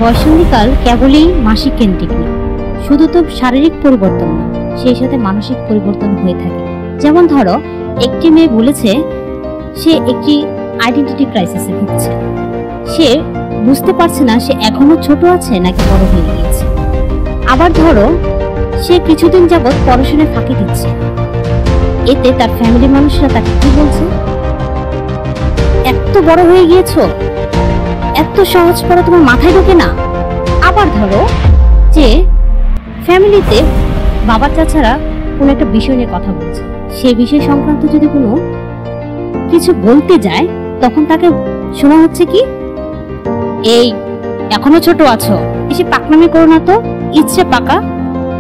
বয়ঃসন্ধিকাল কেবলই মাসিক কেন্দ্রিক না, শুধু তো শারীরিক পরিবর্তন না, সেই সাথে মানসিক পরিবর্তন হয়ে থাকে। যেমন ধরো, একটি মেয়ে বলেছে সে একটি আইডেন্টিটি ক্রাইসিসে ভুগছে। সে বুঝতে পারছে না সে এখনো ছোট আছে নাকি বড় হয়ে গিয়েছে। আবার ধরো, সে কিছুদিন যাবৎ পড়াশোনায় ফাঁকি দিচ্ছে, এতে তার ফ্যামিলির মানুষরা তাকে কি বলছে, এত বড় হয়ে গিয়েছো, এত সহজ পড়া তোমার মাথায় ঢোকে না। আবার ধরো যে ফ্যামিলিতে বাবা চাচারা কোনো একটা বিষয় নিয়ে কথা বলছে, সে বিষয় সংক্রান্ত যদি কোনো কিছু বলতে যায়, তখন তাকে শোনা হচ্ছে কি, এই এখনো ছোট আছো, এসে পাকনামি করো না তো, ইচ্ছে পাকা,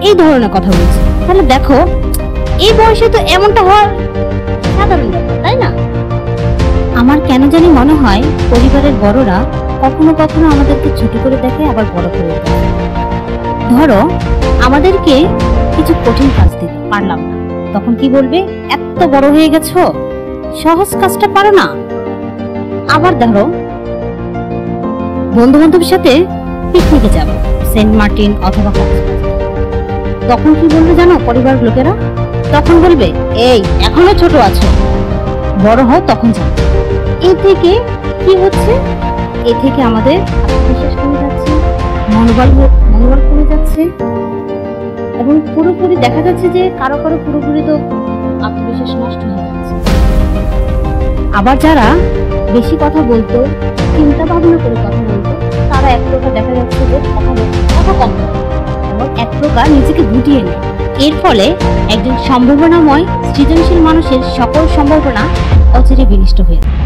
এই ধরনের কথা বলছে। তাহলে দেখো, এই বয়সে তো এমনটা হওয়ার সাধারণ ব্যাপার, তাই না? আমার কেন জানি মনে হয় পরিবারের বড়রা কখনো কখনো আমাদেরকে ছোট করে দেখে, আবার বড় করে দেখে। ধরো, আমাদেরকে কিছু কঠিন কাজ দিতে পারলাম না, তখন কি বলবে, এত বড় হয়ে গেছো, সহজ কাজটা পারো না। আবার ধরো, বন্ধু বান্ধবের সাথে পিকনিকে যাবো, সেন্ট মার্টিন অথবা তখন কি বলবে জানো পরিবার লোকেরা? তখন বলবে, এই এখনো ছোট আছো, বড় হও তখন যাবে। এ থেকে কি হচ্ছে, এ থেকে আমাদের আত্মবিশ্বাস কমে যাচ্ছে, মনোবল কমে যাচ্ছে, এবং পুরোপুরি দেখা যাচ্ছে যে কারো কারো পুরোপুরি তো আত্মবিশ্বাস নষ্ট হয়ে যাচ্ছে। আবার যারা বেশি কথা বলতো, চিন্তা ভাবনা করে কথা বলতো, তারা এক প্রকার দেখা যাচ্ছে যে কথা কম, এবং এক প্রকার নিজেকে গুটিয়ে নেয়। এর ফলে একজন সম্ভাবনাময় সৃজনশীল মানুষের সকল সম্ভাবনা অচিরে বিনষ্ট হয়ে যায়।